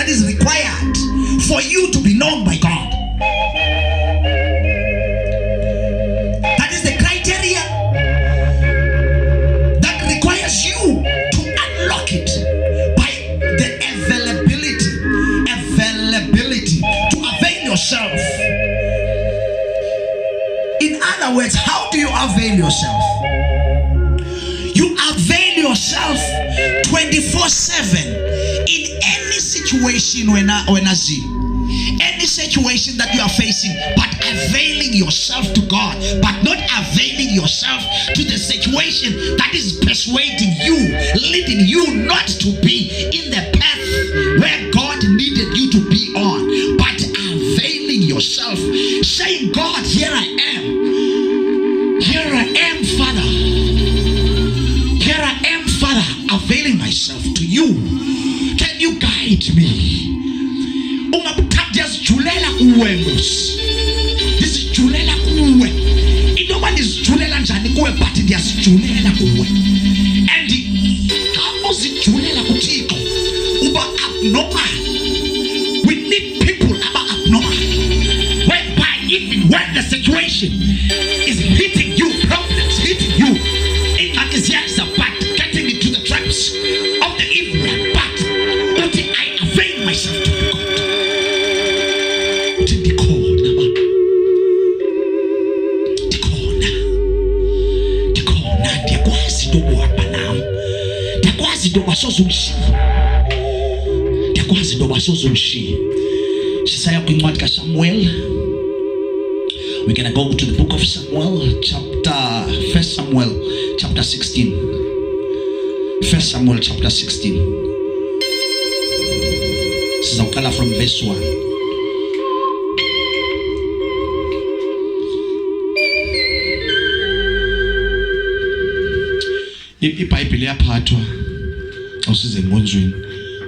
that is required for you to be known by God. That is the criteria that requires you to unlock it by the availability to avail yourself. In other words, how do you avail yourself? You avail yourself 24/7 in any situation when I see any situation that you are facing, but availing yourself to God, but not availing yourself to the situation that is persuading you, leading you not to be in the path where God needed you to be on, but availing yourself, saying, God, here I am, Father. Here I am, Father, availing myself to you. Can you guide me? Just julela kuwe Mos. This is julela kuwe. Nobody is julela njani kuwe, but just julela kuwe. And how is it julela kuThixo? Uba abnormal. We need people about abnormal. Whereby even when the situation is hitting you, problems hitting you, it is yes, but getting into the traps of the evil one. But until I avail myself to God. Samuel. We're gonna go to the book of Samuel, First Samuel chapter 16. First Samuel chapter 16. Sizawuqala from verse 1. iBhayibheli yaphathwa awusize ngonzweni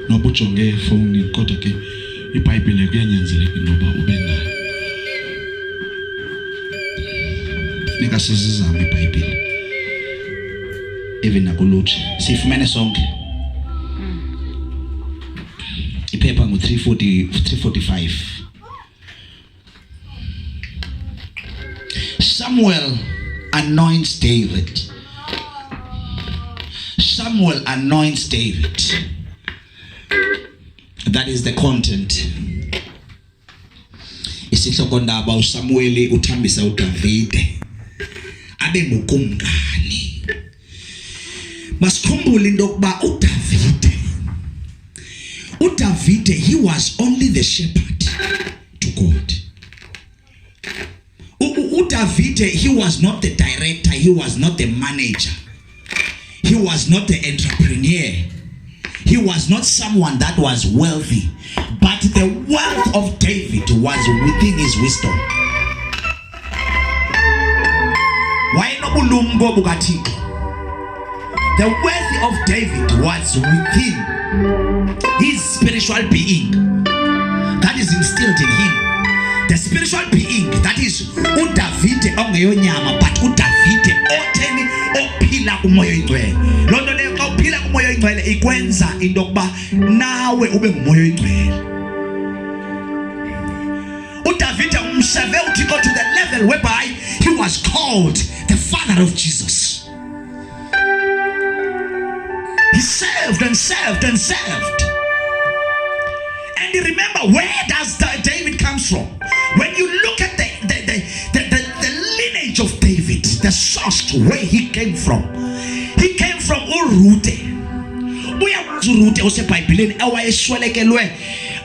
noba ujonge efoni, kodwa ke iBhayibheli kuyanyanzeleka noba ube nayo. Nika sizizame iBhayibheli even nakulutsha sifumene sonke. Iphepha ngo-345. Samuel anoints David. Samuel anoints David. That is the content. Isihlokondaba uSamueli uthambisa uDavide abe ngukumkani. Masikhumbule into yokuba uDavide, he was only the shepherd to God. uDavide, he was not the director, he was not the manager, he was not the entrepreneur, he was not someone that was wealthy, but the wealth of David was within his wisdom. The wealth of David was within his spiritual being that is instilled in him. The spiritual being that is uDavide ongeyonyama, but uDavide otheni ophila kumoya oyingcwele. Lonto leyo xa uphila kumoya oyingcwele ikwenza into yokuba nawe ube ngumoya oyingcwele. uDavide umseve uThixo to the level whereby he was called the father of Jesus. He served and served and served. And remember, where does David comes from? When you look at the lineage of David, the source where he came from Urute. Urute useBhayibhelini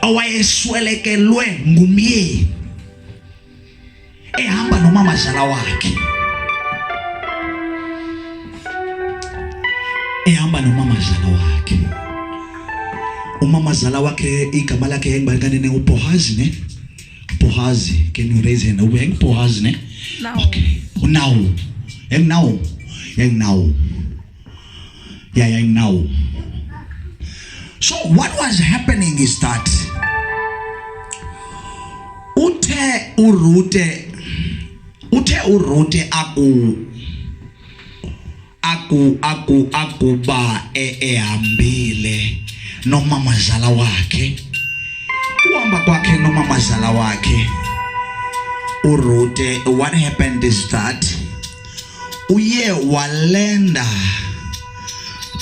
awayeswelekelwe ngumyeni ehamba nomamazala wakhe. Umamazala wakhe igama lakhe engibalikanene uBohazi ne? Bohazi, can you raise hand? Bohazi ne? No. Okay. Now. So what was happening is that Ute Urute akuba ehambile nomamazala wakhe Uhamba kwakhe nomamazala wakhe uRute, what happened is that uye walenda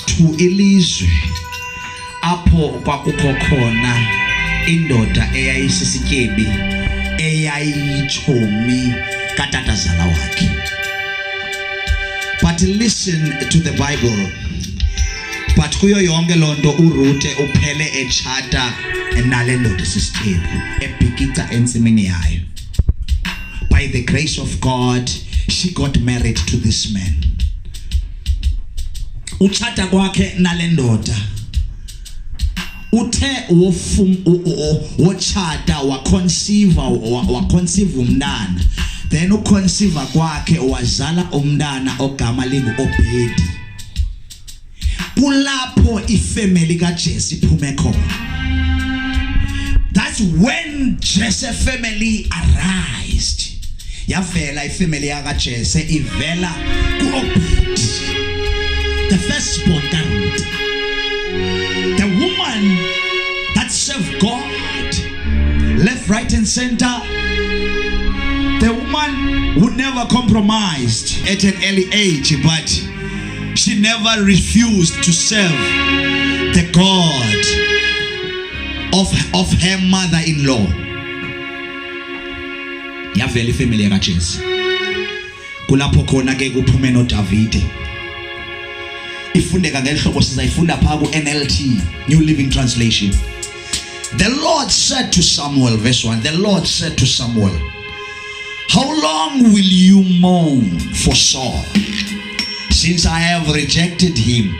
to ilizwe apho kwakukho khona indoda eyayisisityebi eyayitshomi katatazala wakhe. But listen to the Bible. But kuyo yonke lonto uRute uphele echata nale ndoda sisityebi ebhikitha entsimini yayo. By the grace of God, she got married to this man. Uchata kwakhe nale ndoda uthe wochata waconceive umntana, then uconceive kwakhe wazala umntana ogama linguObhedi. Kulapho ifamily kaJesse iphume khona. That's when Jesse family arised. Yavela ifamily yakaJesse ivela kuObhedi, the firstborn kaRuth, the woman that served God left, right and center, the woman who never compromised at an early age, but she never refused to serve the God of her mother-in-law. Yavela ifamily yakaJesse. Kulapho khona ke kuphume noDavide. Ifundeka ngelihlobo sizayifunda pha ku NLT, New Living Translation. The Lord said to Samuel, verse 1, the Lord said to Samuel, how long will you mourn for Saul, since I have rejected him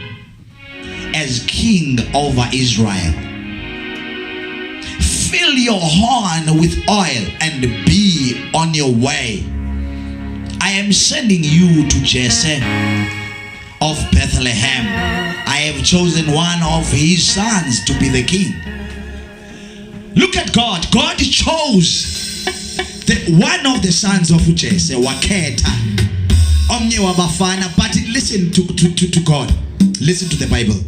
as king over Israel? Fill your horn with oil and be on your way. I am sending you to Jesse of Bethlehem. I have chosen one of his sons to be the king. Look at God. God chose one of the sons of Jesse, Waketa, omnye wabafana. But listen to God. Listen to the Bible.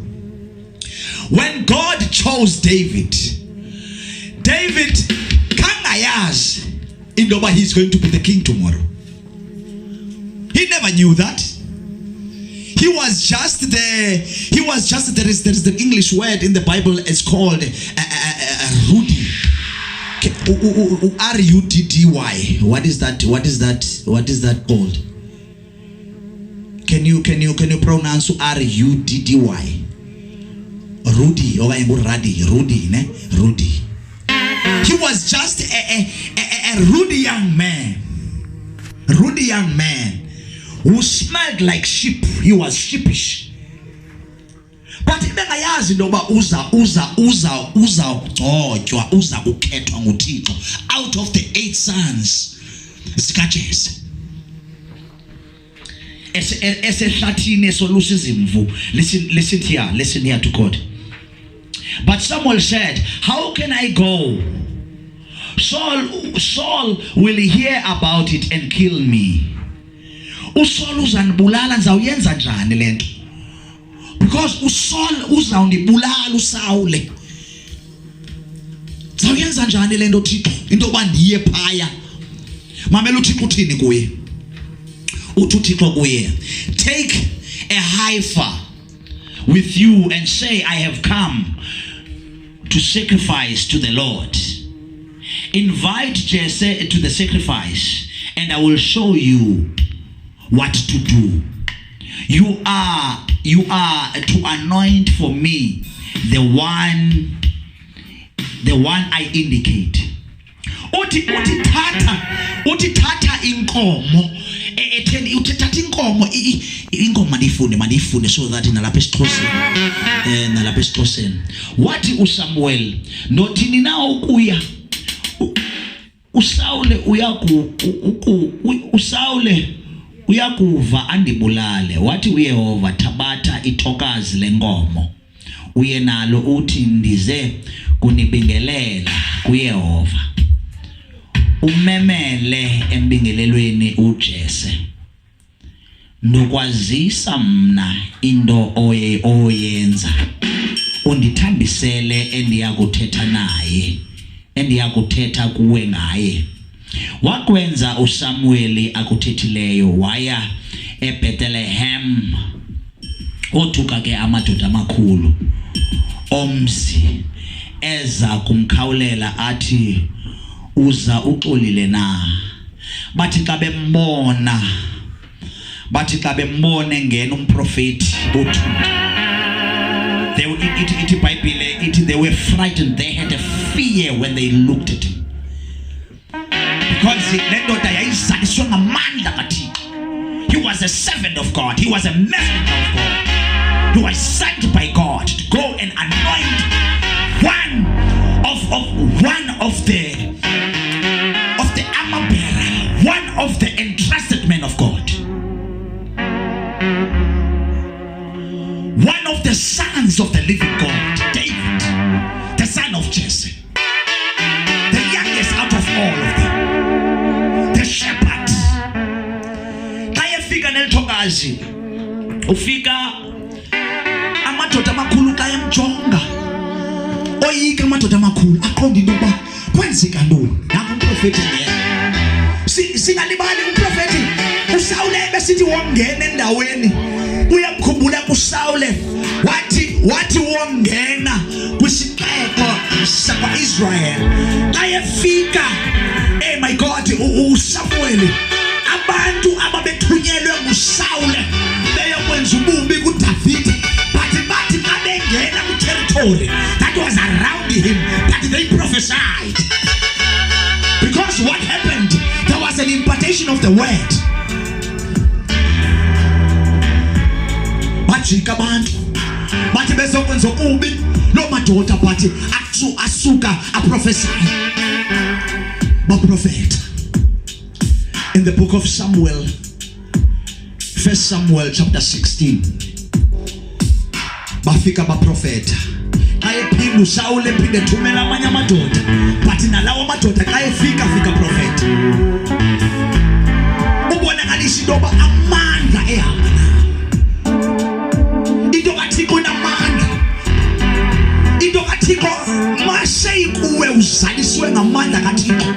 When God chose David kangayaz indoba he's going to be the king tomorrow. He never knew that. He was just there is the English word in the Bible, it's called Rudy. R-U-D-D-Y. What is that called? Can you pronounce R-U-D-D-Y? Rudy or Rudy, ne? Rudy. He was just a ruddy young man. Ruddy young man who smelled like sheep. He was sheepish. But bengayazi ndoba uza kukhethwa nguThixo out of the 8 sons zikaJesse. Esehlathini esolusa izimvu. Listen here to God. But Samuel said, how can I go? Saul will hear about it and kill me. USaul uzanibulala, ngizawuyenza njani lento? Because uSaul uzawundibulala uSawule. Ngizawuyenza njani lento Thixo? Into yoba ndiye phaya. Mamela uThixo uthini kuye? Uthi uThixo kuye, take a heifer with you and say, I have come to sacrifice to the Lord. Invite Jesse to the sacrifice and I will show you what to do. You are to anoint for me the one I indicate. Uti tata inkomo etheni uthatha inkomo manifunde so that nalapha esiXhoseni wathi uSamuel nothini na ukuya uSawule uyakuva andibulale. Wathi uYehova, thabatha ithokazi lenkomo uye nalo uthi ndize kunibingelela kuYehova. Umemele embingelelweni uJesse, nokwazisa mna into oyenza, undithambisele endiyakuthetha naye endiyakuthetha kuwe ngaye. Wakwenza uSamueli akuthethileyo, waya eBethlehem. Othuka ke amadoda amakhulu omzi eza kumkhawulela athi, uza uxolile na? Bathi xa bembone ngena umprofeti uthi they were frightened. They had a fear when they looked at him, because he was a servant of God. He was a messenger of God. He was sent by God to go and anoint one of the armor bearer, one of the entrusted men of God, one of the sons of the living God, David, the son of Jesse, the youngest out of all of them, the shepherd. Kaya fika nelitokazi ufika amadoda amakhulu kaya mjonga oyika amadoda amakhulu aqonda into yokuba kwenzeka ntoni. Nangu umprofeti ngena, singalibali umprofeti uSawule besithi wongena endaweni. Uyamkhumbula kuSawule wathi wongena kwisixeko sakwa-Israel. Ayefika, my God, uSamuel, abantu ababethunyelwe nguSawule beyokwenza ububi kuDavide, bathi babengena ku-territory that was around him, but they prophesied. Because what happened, there was an impartation of the word. Bajika abantu bathi bezokwenza okubi, lo madoda bathi asuka aprophesy, baprofeta. In the book of Samuel, 1 Samuel chapter 16, bafika baprofeta. Ayephinda uSawule phinde thumela amanye amadoda, bathi nalawo madoda ayefika profeta. Ubonakalisha into yoba amandla ehamba nawo. Into kaThixo inamandla. Into kaThixo maseyikuwe uzaliswe ngamandla kaThixo.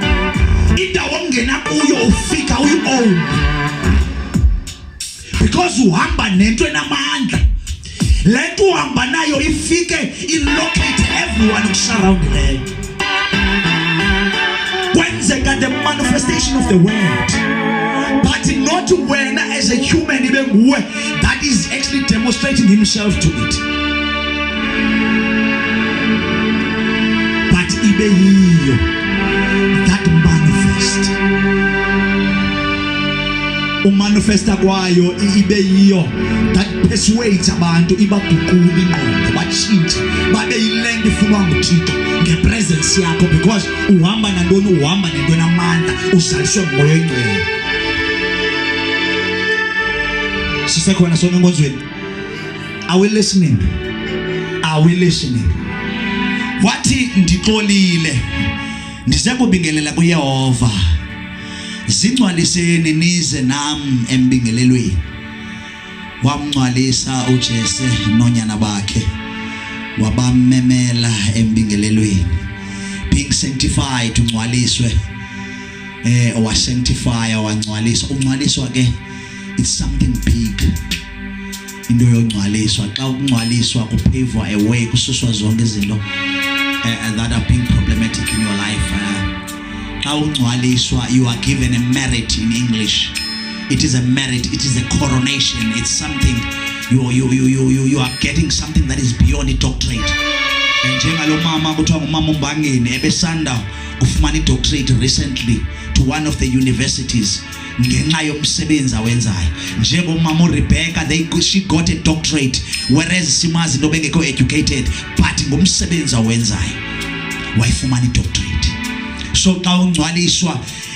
Indawo ongena kuyo ufika uyi-own, because uhamba nento enamandla. Lento uhamba nayo ifike ilocate everyone surrounding. Kwenzeka the manifestation of the word, but not when as a human that is actually demonstrating himself to it, but that manifest. Umanifesta kwayo ibe yiyo that persuades abantu ibaguqula ingqondo, batshintshe babe yilento ifunwa nguThixo ngepresence yakho, because uhamba nantoni, uhamba nento enamandla, uzaliswe nguMoya Oyingcwele. Sisekhona sonke enkonzweni. Are we listening? Are we listening? Wathi ndixolile ndize kubingelela kuYehova, zingcwaliseni nize nam embingelelweni. Wamngcwalisa uJese nonyana bakhe, wabamemela embingelelweni. Being sanctified, ungcwaliswe, wasanctify, wangcwaliswa. Ungcwaliswa ke, it's something big. Into yongcwaliswa, xa ungcwaliswa kupavwa a way, kususwa zonke izinto that are being problematic in your life. You are given a merit in English. It is a merit. It is a coronation. It's something you are getting something that is beyond a doctorate. Njengalo mama kuthiwa ngumama uMbangeni ebesanda kufumana i-doctorate recently to one of the universities ngenxa yomsebenzi awenzayo. Njengomama uRebecca, she got a doctorate, whereas simazi into bengekho educated, but ngomsebenzi awenzayo wayifumana i-doctorate. So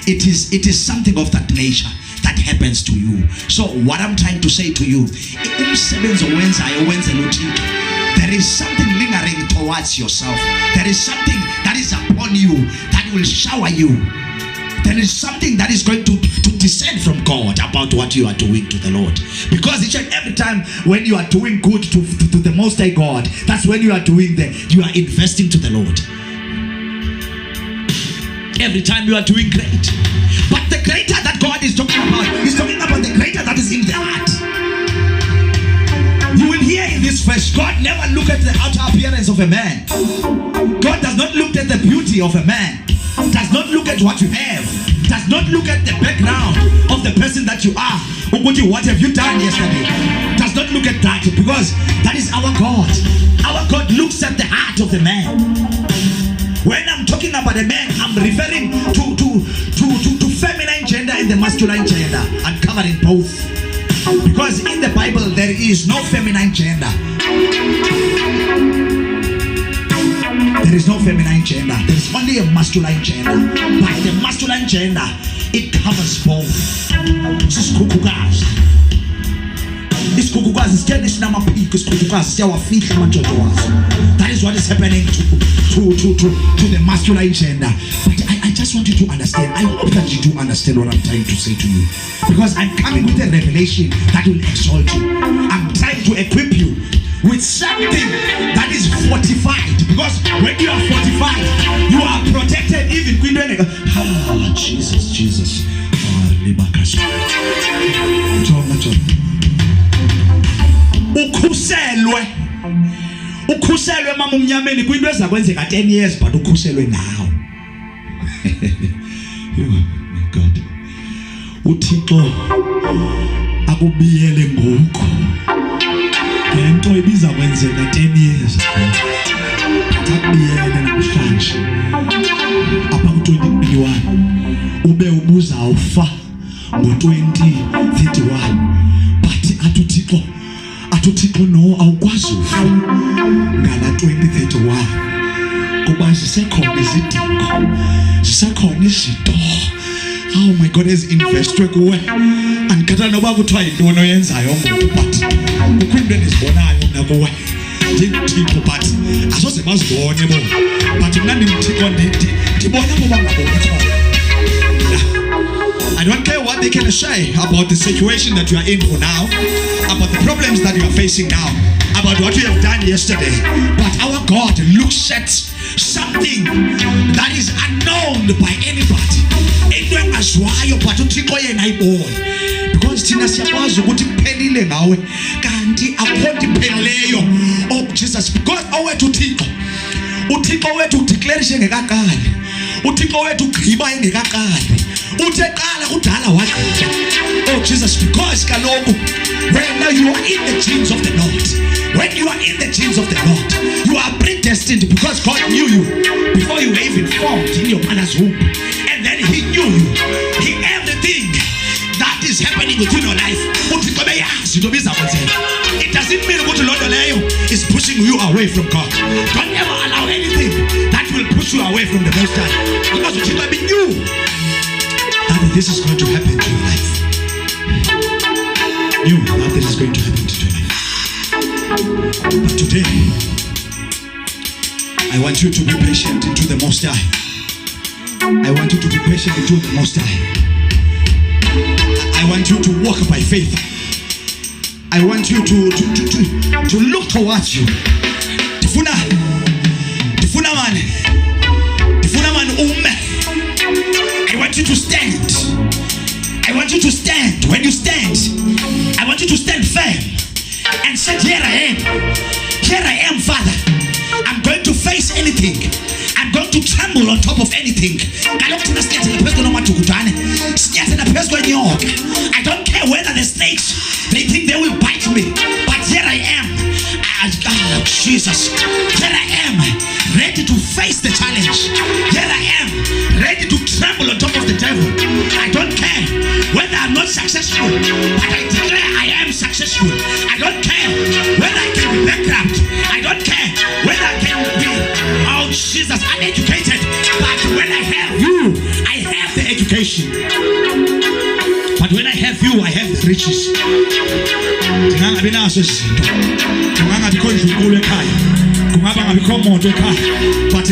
it is something of that nature that happens to you. So what I'm trying to say to you, there is something lingering towards yourself. There is something that is upon you that will shower you. There is something that is going to descend from God about what you are doing to the Lord. Because each and every time when you are doing good to the Most High God, that's when you are investing to the Lord. every time you are doing great. But the greater that God is talking about, he's talking about the greater that is in the heart. You will hear in this verse, God never looked at the outer appearance of a man. God does not look at the beauty of a man. Does not look at what you have. Does not look at the background of the person that you are. What have you done yesterday? Does not look at that, because that is our God. Our God looks at the heart of the man. When I'm talking about a man, I'm referring to feminine gender and the masculine gender. I'm covering both. Because in the Bible, there is no feminine gender. There is no feminine gender. There is only a masculine gender. But the masculine gender, it covers both. Sisikukukazi. Isikukukazi sithe sinamaphiko isikukukazi siyawafihla amanjojo wazo. That is what is happening to the masculine gender. But I just want you to understand. I hope that you do understand what I'm trying to say to you. Because I'm coming with a revelation that will exalt you. I'm trying to equip you with something that is fortified. Because when you are fortified, you are protected even when Jesus. Ukhuselwe mama umnyameni kwinto eza kwenzeka 10 years, but ukhuselwe now. Oh my God. Uthixo akubiyele ngoku. Ngento ibiza kwenzeka 10 years. Akubiyele namhlanje. Apha ku-2021 ube ubuza ufa ngo-2031. But atuthixo no awukwazi ufa ngala 2031. Kuba zisekhona izidingo, zisekhona izinto. Oh my God, ezinvestwe kuwe. Andikhathala noba kuthiwa yintoni oyenzayo ngoku, but kukho into endizibonayo mna kuwe. Ndithixo but asoze bazibone bo. But mna ndimthixo ndibona bo bangaboni khona. I don't care what they can say about the situation that you are in for now, about the problems that you are facing now, about what you have done yesterday. But our God looks at something that is unknown by anybody. But uthixo yena ayibone. Because thina siyakwazi ukuthi kuphelile ngawe, kanti akho nto iphelileyo of Jesus. Because owethu uthixo wethu udeclaration engekaqali. Uthixo wethu ugqiba engekaqali. Uthe qala kudala wagqitha. Oh Jesus, because kaloku when you are in the genes of the Lord, when you are in the genes of the Lord, you are predestined, because God knew you before you were even formed in your mother's womb. And then he knew you. Everything that is happening within your life, it doesn't mean what Lord is pushing you away from God. Don't ever allow anything that will push you away from the Most High, because you knew that this is going to happen to your life. Knew that this is going to happen to your life. But today, I want you to be patient into the Most High. I want you to be patient into the Most High. I want you to walk by faith. I want you to look towards you. Tifuna man ume. I want you to stand. I want you to stand. When you stand, I want you to stand firm and say, here I am. Here I am, Father. I'm going to face anything. I'm going to tremble on top of anything. I don't care whether the snakes, they think they will bite me. But here I am. Jesus. Here I am, ready to face the challenge. Here I am, ready to tremble on top of the devil. I don't care whether I'm not successful, but I declare I am successful. I don't care whether I can be bankrupt. I don't care whether I can be, oh Jesus, uneducated. But when I have you, I have the education. But when I have you, I have the riches. But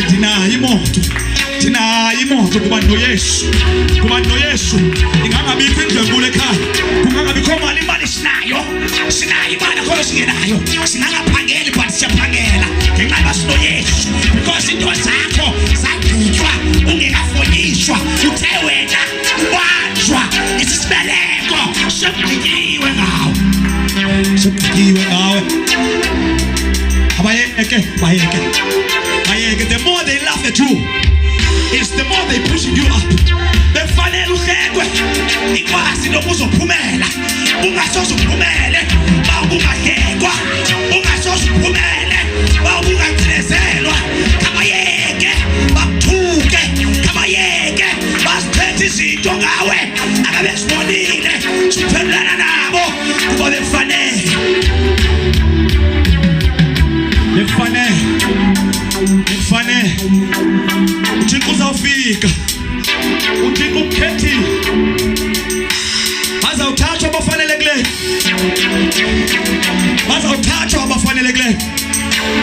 thina imoto kuba noyesu ingangabikho indlengule ekhaya, kungangabikho imali sinayo imali kodwa singenayo, singaphangeli but siyaphangela ngenxa yasinoyesu, because into zakho zagqitywa ungekafonyiswa. The more they laugh at you, it's the more they pushing you up. Befanele uhlekwe ikwazi nokuzophumela ungasoze uphumele bawungahlekwa ungasoze uphumele bawungagcinezelwa kabayeke bakuthuke kabayeke basiphethe izinto ngawe akabesibonile siphendulana nabo kuba befanele uthixo uzawufika uthixo ukukhethile bazawuthathwa abafanelekileyo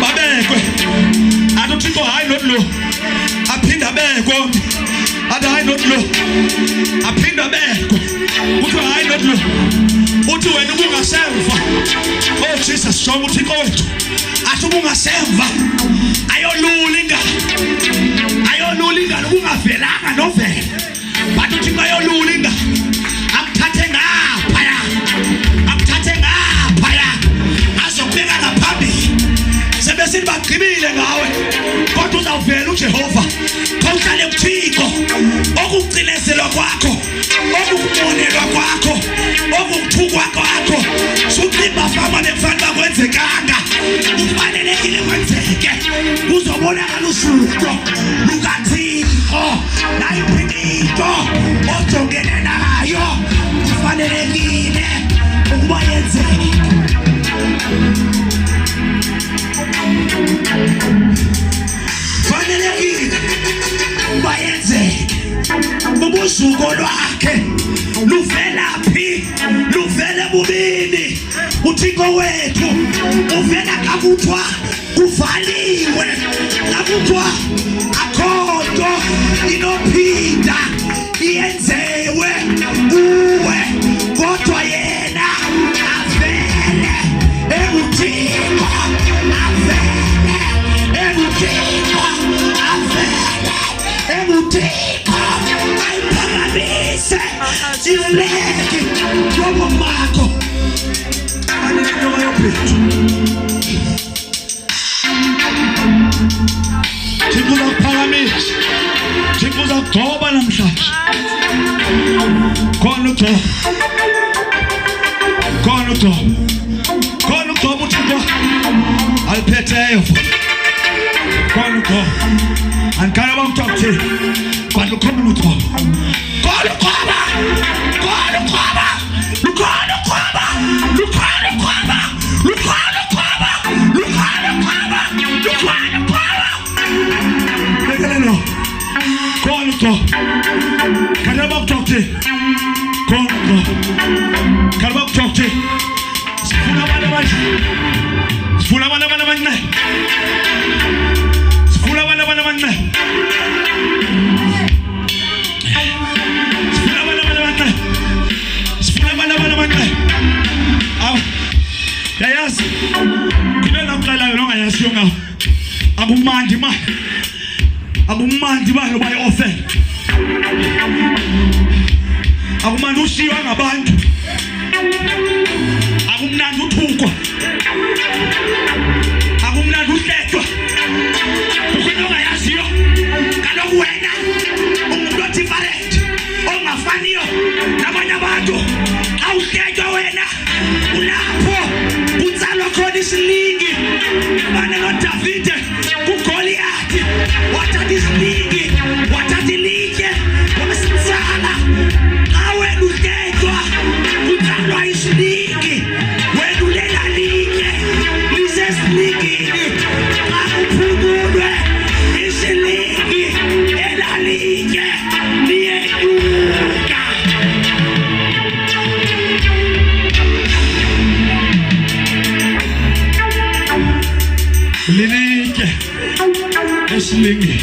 babekwe athi uthixo hayi lo aphinde abekwe athi hayi lo aphinde abekwe kuthiwa hayi lo uthi wena ubungasemva oh Jesus shonga uthixo wethu athi ubungasemva ayolula ingalo ubungavelanga novela bathi uthixo ayolula ingalo akuthathe ngaphaya azokubeka ngaphambili sebesithi bagqibile ngawe kodwa uzawuvela uJehova khawuhlale kuthixo okucinezelwa kwakho okukumonelwa kwakho okukuthukwa kwakho suqimba fama bekufanele bakwenzekanga kufanelekile kwenzeke kuzobonakala usuku lukathixo nayiphi into ojongene nayo kufanelekile ukuba yenzeke fanelekile ukuba yenzeke ubusuku lwakhe luvelaphi luvele bubini uthixo wethu uvela kakuthiwa kuvaliwe kakuthiwa akho nto inophinda iyenzewe kuwe kodwa yena avele ebuthixo ayiphakamise sivuleke ngoba makho Thixo uzakuphakamisa Thixo uzakugcoba namhlanje khona ugcoba uthixo aliphetheyo khona ugcoba andikhala bamtokuthe kwanti ukhona ugcoba yayazi kudela uqalayo longayaziyo ngawo akumandi balo baye offer akumandi ushiywa ngabantu akumnandi uthukwa akumnandi uhletywa kukhona ongayaziyo kaloku wena umuntu odifferent ongafaniyo nabanye abantu awuhletywa wena ulapho kutsalwa khona isilingi bane noDavide kuGoliathi wathatha isilingi wathatha ilitye wasimsala awena uhletywa kutsalwa isilingi wena ulela litye lisesilingini akuphungulwe isilingi elalitye liyenyuka lilitye esilingi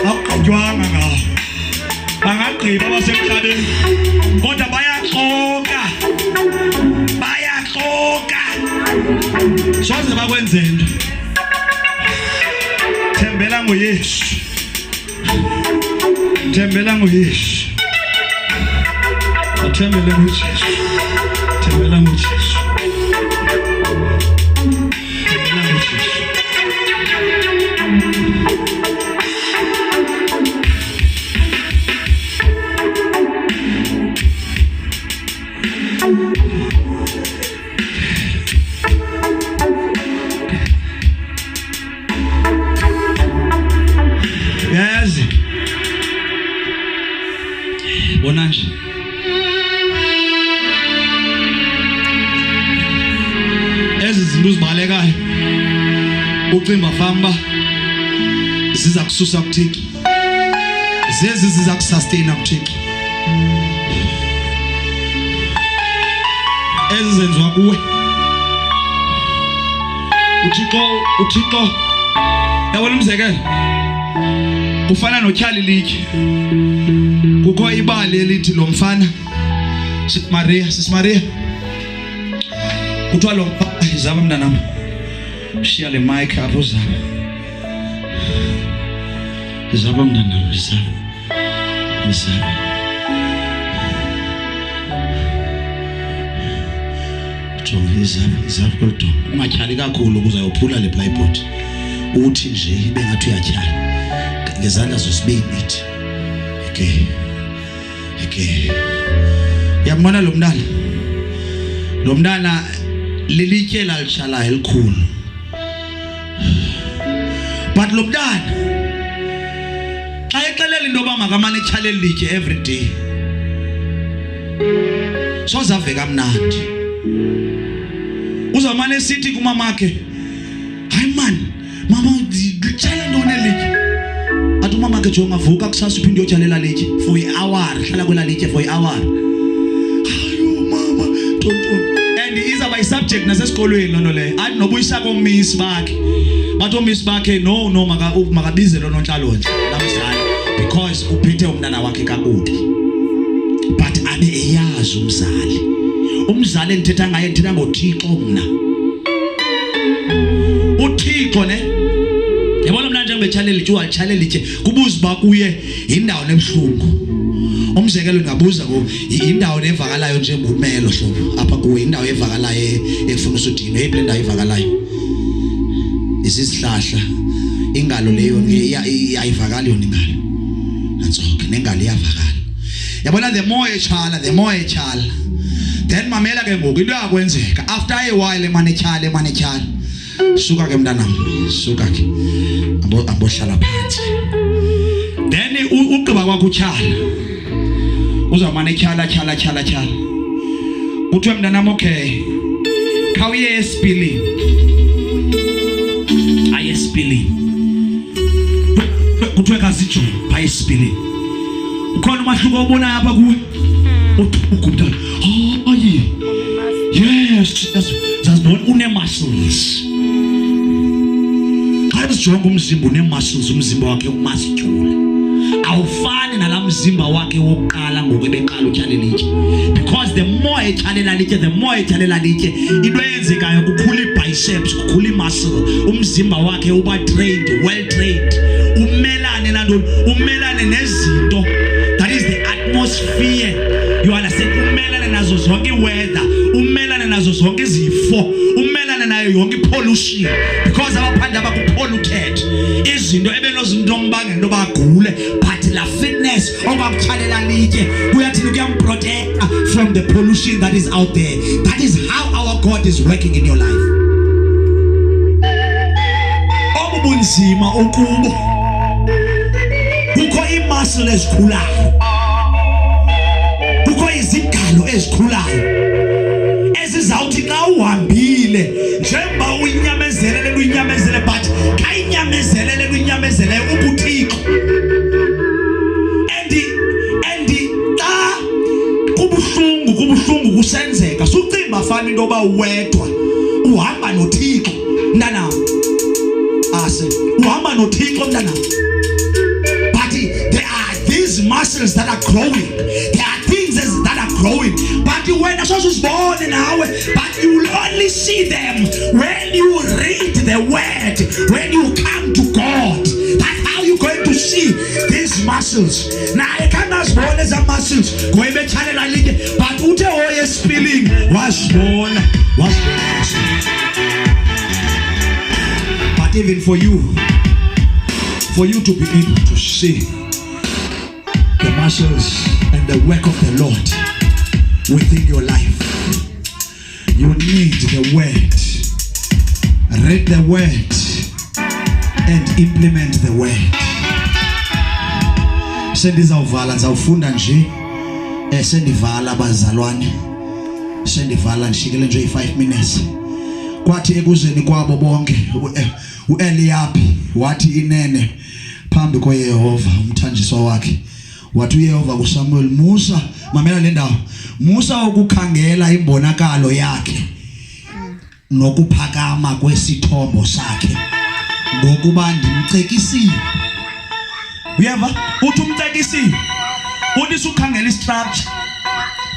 akugqitywanga ngawo bangagqiba abasemhlabeni kodwa bayaxoka soze bakwenze nto thembela ngoYesu thembela ngoYesu thembela ngoJesu thembela ngoJesu ucimba famba ziza kususa kuThixo zezi ziza kusustain kuThixo ezenziwa kuwe uThixo yabona umzekelo kufana notyhali litye kukho ibali elithi lo mfana Maria kuthiwa lo izaba mntanam shiya le mic apho izaba mntanam izaba izaba kodwa ungatyhali kakhulu ukuze uyophula le plyboard uthi nje ibe ngathi uyatyhala ngezandla zosibini ithi okay yabona lo mntana lilitye lalitshala elikhulu but lo mntana xa exelela into yoba makamane etyhale litye every day sozave kamnandi uzamane esithi kumamakhe hayi man mama ndityale ntoni elitye athi umamakhe nje ungavuka kusasa uphinde uyotyalela litye for i-hour hlala kwela litye for i-hour hayo mama tontoni and izawuba yi-subject nasesikolweni loo nto leyo athi nobuyisa koomisi bakhe bathi oomisi bakhe no makabize loo nontlalontle namzali because uphethe umntana wakhe kakubi but abe eyazi umzali endithetha ngaye ndithetha ngoThixo mna uThixo ne yabona mna njengoba etshalele litye walitshalele litye kubuza uba kuye yindawo nebuhlungu umzekelo ngabuza indawo nevakalayo njengomelo hlobo apha kuwe indawo evakalayo efuna usudini eyiphi le ndawo evakalayo isihlahla ingalo leyo ayivakali yona ingalo nantsokhe nengalo iyavakala yabona the more etshala then mamela ke ngoku into yakwenzeka after a while emane etyhala suka ke mntanam suka ke abohlala phansi then ugqiba kwakho utyhala uzawumane etyhala kuthiwe mntanam okay khawuye esipilini aye esipilini kuthiwe kazijo phaa esipilini ukhona umahluko obonayo apha kuwe ukumntana hayi yes zazibona une-muscles xa sijonga umzimba une-muscles umzimba wakhe umastyula awufani nalaa mzimba wakhe wokuqala ngoku ebeqala utyhale litye because the more etyalela litye into eyenzekayo kukhula ii-biceps kukhula ii-muscle umzimba wakhe uba trained well trained umelane nantoni umelane nezinto that is the atmosphere you understand umelane nazo zonke i-weather umelane nazo zonke izifo umelane nayo yonke i-pollution because abaphandi abakupolluted izinto ebenozinto ombangela into bagule but la fitness okwakutyhalela litye kuyathini kuyamprotecta from the pollution that is out there. That is how our God is working in your life. Obubunzima okubo kukho imuscle ezikhulayo kukho izigalo ezikhulayo ezizawuthi xa uhambile njengoba uyinyamezelele but kayinyamezelele ubuthixo and xa kubuhlungu kusenzeka sucimba fana into yoba uwedwa uhamba noThixo mntanam uhamba noThixo mntanam but there are these muscles that are growing, there are things that are growing, but when usibone nawe but you will only see them when you read the word, when you come to God. That's how you're going to see these muscles. Naye kanazibona eza muscles ngoyibethalela litye but uthe oye spilling wasibona. But even for you to be able to see the muscles and the work of the Lord within your life, you need the word. Read the word and implement the word. Sendizawuvala ndizawufunda nje sendivala bazalwane sendivala ndishikele nje 5 minutes kwathi ekuzeni kwabo bonke uEliyabi wathi inene phambi koYehova umthanjiswa wakhe. Wathi uYehova kuSamuel, Musa, mamela le ndawo, Musa ukukhangela imbonakalo yakhe nokuphakama kwesithombo sakhe ngokuba ndimcekisile. Uyeva uthi umcekisile, uthi sukhangela istructure.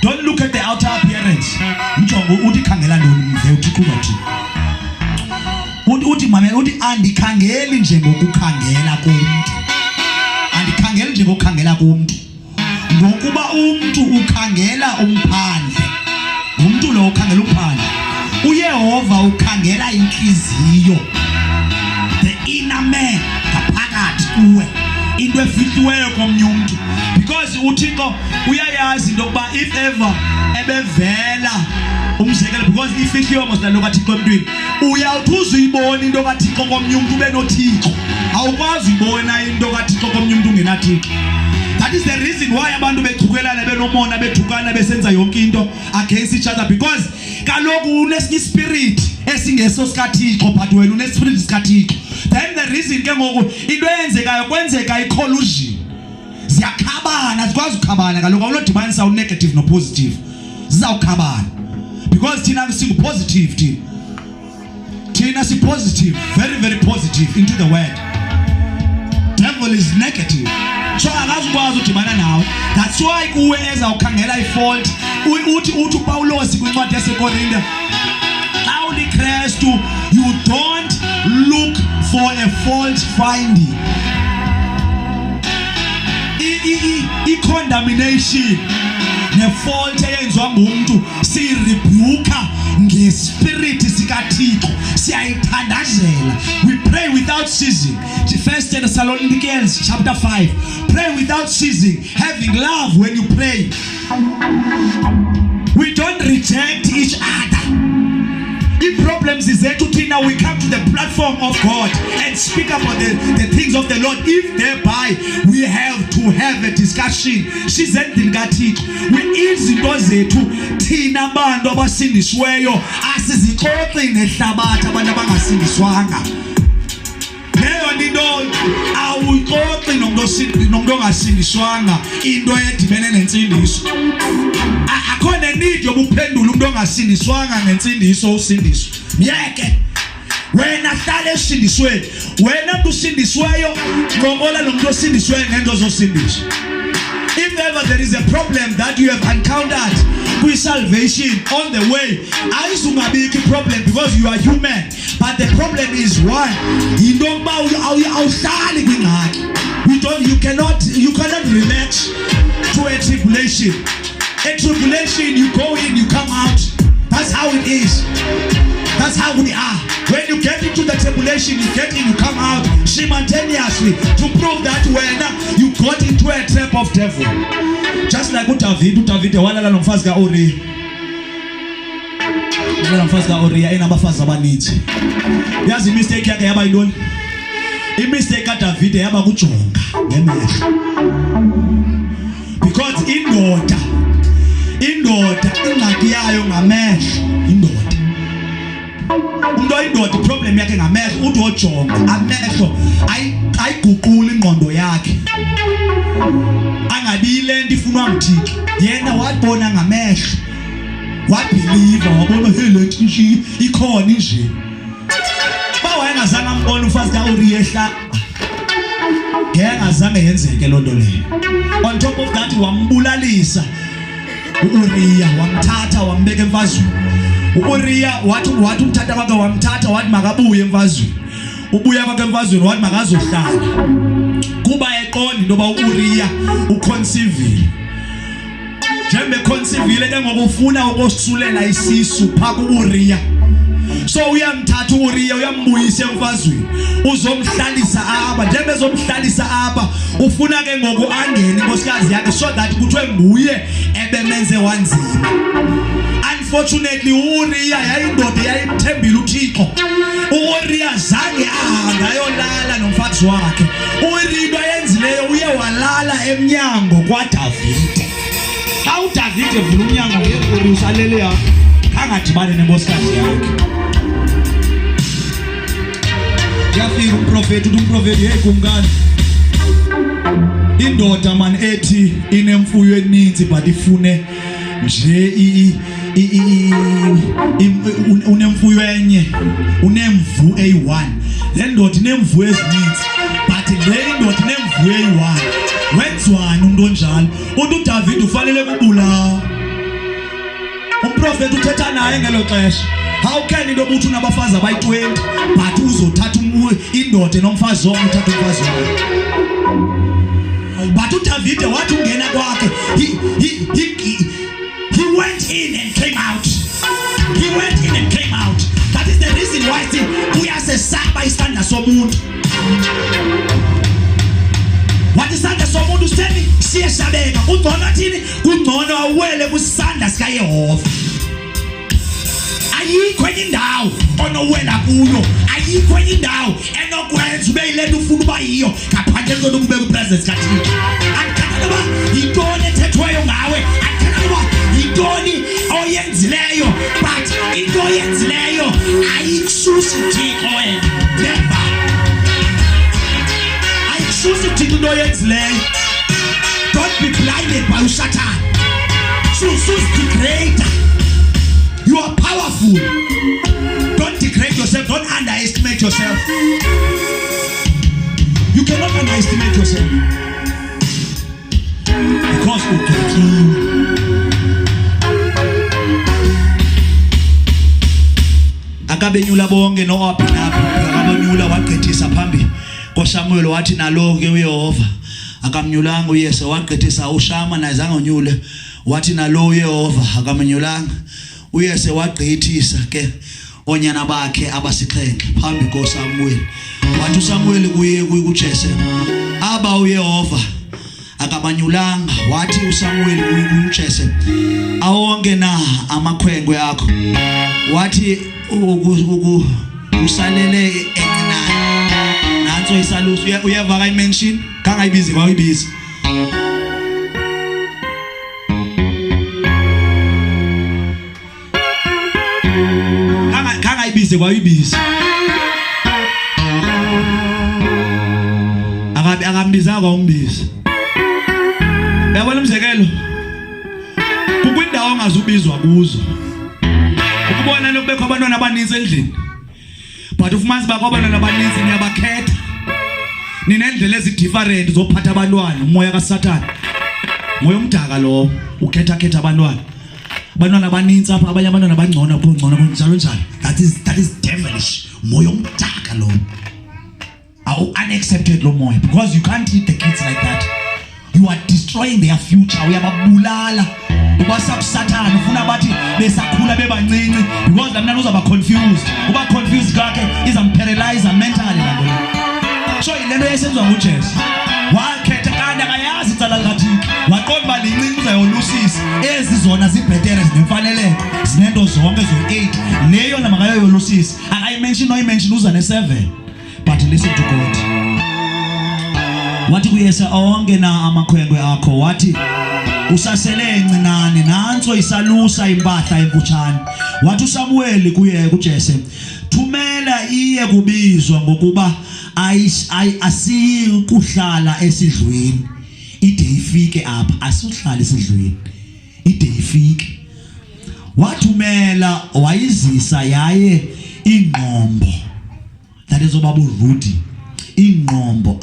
Don't look at the outer appearance. Mjongo uthi khangela ntoni mve uThixo bathi. Uthi mamela uthi andikhangeli nje ngokukhangela komuntu. Andikhangeli nje ngokukhangela komuntu. Ngokuba umuntu ukhangela umphandle. Umuntu lo ukhangela umphandle. uYehova ukhangela inhliziyo. The inner man ngaphakathi kuwe. Into efihliweyo komnye umuntu. Because uThixo uyayazi into yokuba if ever ebevela umzekelo, because ifihliwe mos nalo kaThixo emntwini, uyawuthi uzuyibona into kaThixo komnye umuntu ube noThixo. Awukwazi uyibona into kaThixo komnye umuntu ungenaThixo. That is the reason why abantu bechukelana benomona bethukana besenza yonke into against each other, because kaloku unesinye spirit esingeso sikaThixo but wena unespirit sikaThixo. Then the reason ke ngoku into eyenzekayo kwenzeka icollusion. Ziyakhabana, zikwazi ukukhabana kaloku awunodibanisa unegative no positive. Zizawukhabana because thina singu positive, thina si positive, very very positive into the word. Devil is negative. So akazukwazi udibana nawe. That's why kuwe eza ukhangela ifault uthi uPaulos kwincwadi yaseKorinte, xa uliKristu you don't look for a fault finding. I-condemnation nefault eyenziwa ngumuntu siyirebuka ngespirit sikaThixo, siyayithandazela. We pray without ceasing. 1 Thessalonians chapter 5. Pray without ceasing, having love when you pray. We don't reject each other. If problems is there to thina, we come to the platform of God and speak about the things of the Lord. If thereby we have to have a discussion, sizendini kaThixo, we izinto zethu thina abantu abasindisiweyo asizixoxi nehlabathi abantu abangasindiswanga. Leyo nto awuyixoxi nomuntu ongasindiswanga into edibene nensindiso. Akhona need yokuphendula umuntu ongasindiswanga ngensindiso usindiswa. Myeke wena hlale esindisweni, wena umuntu usindisweyo ngokola lo muntu osindisweyo ngento zosindiswa. If ever there is a problem that you have encountered with salvation on the way, ayizungabiki problem because you are human, but the problem is one, you cannot relate to a tribulation. A tribulation, you go in, you come out. That's how it is. That's how we are. When you get into the tribulation, you get in, you come out simultaneously to prove that when you got into a trap of devil. Just like uDavid walala nomfazi kaUriya. Nomfazi kaUriya enabafazi abaninzi. Yazi mistake yakhe yaba yintoni? Imistake kaDavid yaba kujonga ngemehlo. Because indoda ingxaki yayo ngamehlo. Umuntu oyindoda problem yakhe ngamehlo, uthi ojonga amehlo ayiguqula ingqondo yakhe. Angabile nto ifunwa nguThixo. Yena wabona ngamehlo, wabelieve, wabona hele nto ikhona nje. Wayengazange ambona umfazi kaUriya ehla. Ngengazange yenzeke lo nto leyo. On top of that wambulalisa uUriya, wamthatha wambeka emfazweni. uUriya wathi umthatha kwakhe wamthatha wathi makabuye emfazweni. Ubuya kwakhe emfazweni wathi makazohlala. Kuba eqonda into yoba uUriya uconceive. Njembe conceive ke ngokufuna ukosisulela isisu pha kuUriya. So uyamthatha uUriya uyambuyisa emfazweni. Uzomhlalisa apha. Njembe ezomhlalisa apha ufuna ke ngoku angene inkosikazi yakhe so that kuthiwe nguye ebemenze wanzima. Unfortunately uUriya yayindoda yayimthembile uThixo. uUriya zange ahamba ayolala nomfazi wakhe. uUriya into ayenzileyo uye walala emnyango kwaDavide. Xa uDavide evula umnyango ngeUriya usalele yakhe angadibane nenkosikazi yakhe. yafika umprofeti hey kumkani indoda man ethi inemfuyo eninzi but ifune nje unemfuyo enye unemvu eyi1 le ndoda inemvu ezininzi but le ndoda inemvu eyi1 wenzwani umuntu onjalo uDavid ufanele kubulawa umprofeti uthetha naye ngelo xesha how can into obuthi unabafazi abayi20 but uzothatha indoda nomfazi omnye uthatha umfazi wakhe but uDavid wathi ungena kwakhe he went in and came out. He went in and came out. That is the reason why uyasesaba isandla somuntu. Wathi isandla somuntu sitheni siyesabeka kungcono thini kungcono awele kusandla sika Yehova. Ayikho enye indawo onowela kuyo, ayikho enye indawo enokwenza ube yilento ufuna uba yiyo ngaphandle kokube kupresence kaThixo. Akukho ba yintoni ethethweyo ngawe, akukho ba yintoni oyenzileyo, but into oyenzileyo ayikususi Thixo wena. Never. Ayikususi Thixo into oyenzileyo. Don't be blinded by Satan. Susus the creator. You are powerful. Don't degrade yourself. Don't underestimate yourself. You cannot underestimate yourself. Because you can kill. Akabenyula bonke no Abinab. Akabenyula wagqithisa phambi koSamuel wathi nalo ke uYehova. Akamnyulanga uYese wagqithisa uShama nazange unyule. Wathi nalo uYehova akamnyulanga. Uyese wagqithisa ke onyana bakhe abasixhenxe phambi koSamuel. Wathi uSamuel kuye kuJese aba uYehova akabanyulanga. Wathi uSamuel kuJese awonke na amakhwenkwe akho. Wathi usalele encinane nanso isalusi uyeva ka mention kangayibizi kwayibizi kangayibizi kwayibizi akambiza kwaumbizi. Yabona umzekelo kukwindawo ongazubizwa kuzo ukubona lokubekho abantwana abaninzi endlini but ufumanise bakho abantwana abaninzi niyabakhetha ninendlela ezidifferent zophatha abantwana. Umoya kaSathane moya umdaka lo ukhetha abantwana abaninzi apha abanye abantwana abangcono njalo njalo. That is devilish. Moya umdaka lo unaccepted lo moya because you can't treat the kids like that. You are destroying their future. Uyababulala ubasabusathana ufuna bathi besakhula bebancinci because lamna uzaba confused. Uba confused kwakhe izamparalyze mentally lanto le. So ilento yesenzwa nguJesu wakhetha kanti akayazi icala likaThixo waqonda ba lincinci uzayolusisa ezi zona zibhetere zinemfaneleko zinento zonke zo8 leyo namakayo yolusisa akayimention uza ne7 but listen to God. Wathi kuyesa onke na amakhwenkwe akho wathi usasele encinane nanso isalusa impahla emfutshane. Wathi uSamuel kuye kuJese thumela iye kubizwa ngokuba asikuhlala esidlweni ide ifike apha asikuhlala esidlweni ide ifike. Wathumela wayizisa yaye ingqombo that is obaba uRudi ingqombo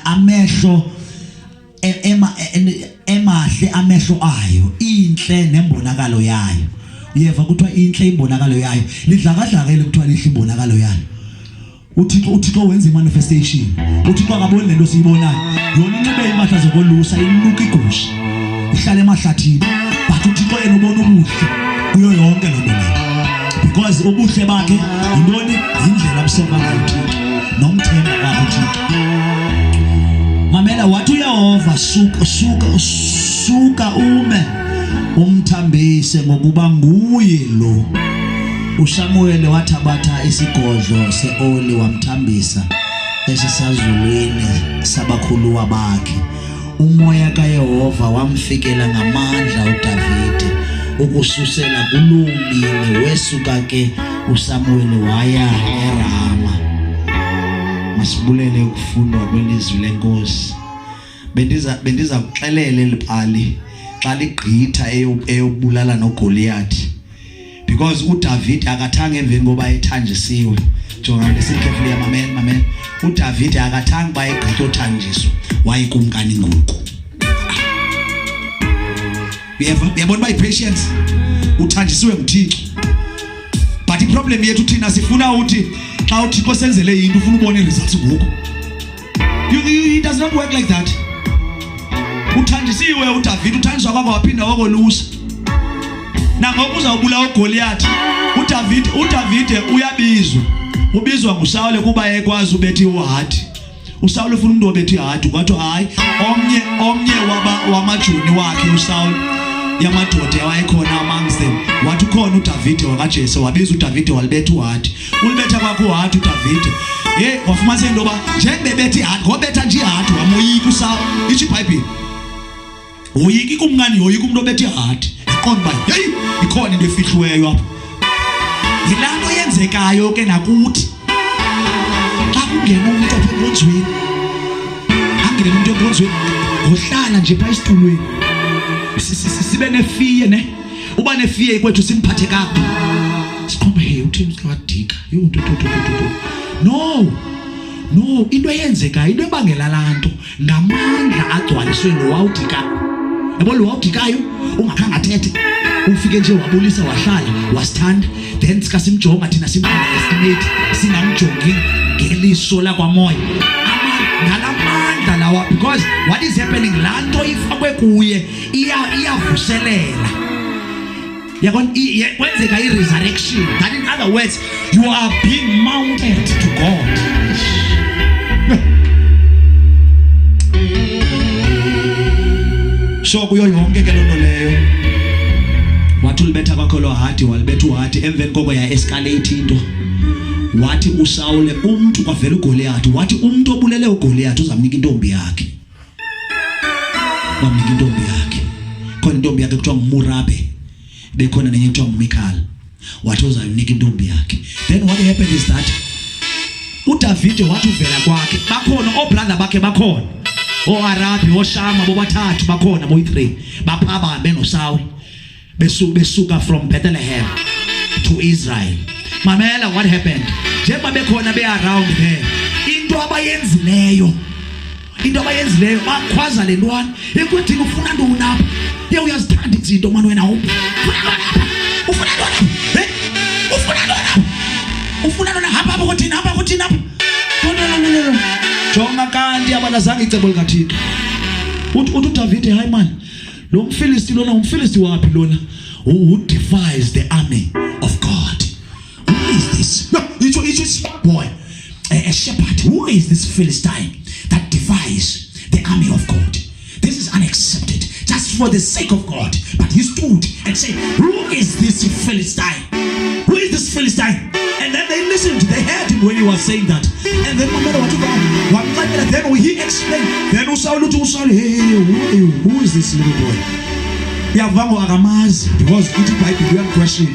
amehlo emahle amehlo ayo inhle nembonakalo yayo. Uyeva kuthiwa inhle imbonakalo yayo lidlakadlakele kuthiwa lihle imbonakalo yayo. Uthixo wenza imanifestation. Uthixo akaboni lento siyibonayo yona inxibe impahla zokolusa iluka igusha ihlala emahlathini but uthixo yena ubona ubuhle kuyo yonke loo nto because ubuhle bakhe yintoni indlela abuseva ngayo uThixo nomthemba wakhe uThixo. Mamela wathi uYehova suka ume umthambise ngokuba nguye lo. uSamuel wathabatha isigodlo seoli wamthambisa esisazulwini sabakhuluwa bakhe. Umoya kaYehova wamfikela ngamandla uDavide ukususela kulomini wesuka ke uSamuel waya eRama. masibulele ukufundwa kwelizwi lenkosi. Bendiza kuxelela elipali xa ligqitha eyobulala noGoliath, because uDavid akathanga emveni koba ethanjisiwe. Jonga listen carefully, mamela. uDavid akathanga ba egqitha othanjiswa, wayikumkani ngoku. Uyabona by patience uthanjisiwe nguThixo. But iproblem yethu thina sifuna uthi xa uThixo senzele into ufuna ubone results ngoku. It does not work like that. Uthanjisiwe uDavid, uthanjiswa kwakho waphinda wakolusa. Nangoku uzawubulawa uGoliath, uDavid ubizwa nguSawule kuba ekwazi ubethi uHathi. uSawule ufuna umuntu obethi iHathi, kwathi hayi omnye wamajoni wakhe uSawule yamadoda wayekhona amongst them, wathi ukhona uDavid wakaJese, wabiza uDavid walibetha uHathi. Ulibetha kwakho uHathi uDavid, wafumanisa into yoba njengobebethi iHathi, ngobetha nje iHathi wamoyika uSawule. Ithi iBhayibhile woyiki kumngani, yoyika umuntu obethi iHathi. Iqonda uba hey ikhona into efihliweyo apha. Yilaa yenzekayo ke nakuthi xa kungena umuntu apha enkonzweni, angene umuntu enkonzweni ngohlala nje phaa esitulweni, sibe nefiye ne, uba nefiye kwethu simphathe kakubi, siqombe hey uthini siwadika no into eyenzekayo, into ebangela laa nto ngamandla agcwaliswe lo wawudika. Yabo lo wawudikayo ungakhange athethe, ufike nje wabulisa wahlala wasithanda, then sikasimjonga thina simestimate singamjongi ngeliso lakwamoya ngalamandla lawa, because what is happening, laa nto ifakwe kuye iyavuselela. Yabona kwenzeka i-resurrection, that in other words you are being mounted to God. So kuyo yonke ke lonto leyo wathi ulibetha kwakho lo Hathi, walibetha uHathi, emveni koko ya escalate into. Wathi uSawule umuntu kwavela uGoliath, wathi umuntu obulele uGoliath uzamnika intombi yakhe. Wamnika intombi yakhe. Khona intombi yakhe kuthiwa nguMurabe, bekhona nenye kuthiwa nguMikhal. Wathi uzayinika intombi yakhe. Then what happened is that uDavid wathi uvela kwakhe, bakhona obrother bakhe, bakhona oArabi, oShama, bobathathu bakhona, boyi-3 baphaba benosawule besuka from Bethlehem to Israel. Mamela, what happened? Njengoba bekhona be-around there, into abayenzileyo bakhwaza le ntwana ekwethini ufuna ntoni apha. Uyazithanda izinto mani wena, ufuna ntoni hamba apha kuthini apha. No. Jonga kanti abalazanga icebo likaThixo. Uthi uDavid, hayi man, lo mfilisti lona umfilisti wapi lona? Who defies the army of God? Who is this? No, it's boy, a shepherd. Who is this Philistine that defies the army of God? This is unaccepted, just for the sake of God. But he stood and said, who is this Philistine? Who is this Philistine? And then they listened, they heard him when he was saying that. And then no matter what then he explained. Then Usaul, hey, who is this little boy? Yavango akamazi, because ithi iBhayibhile uyakuquestion.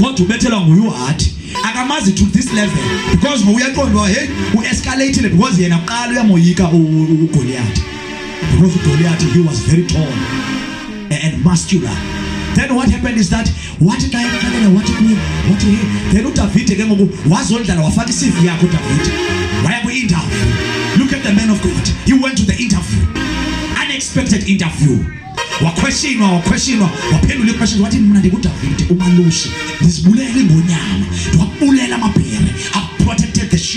God ubethela nguYuhathi. Akamazi to this level, because uyaqonda hey uescalate because yena uqala uyamoyika uGoliath. Because uGoliath, he was very tall and muscular. Then what happened is that what then uDavid ke ngoku wazondlala wafaka iCV yakhe uDavid. Waya ku-interview. Look at the man of God. He went to the interview. Unexpected interview. Waquestionwa, waphendula iquestion, wathi mina ndikuDavid umalusi, ndizibulele ngonyama, ndiwabulela amabhere.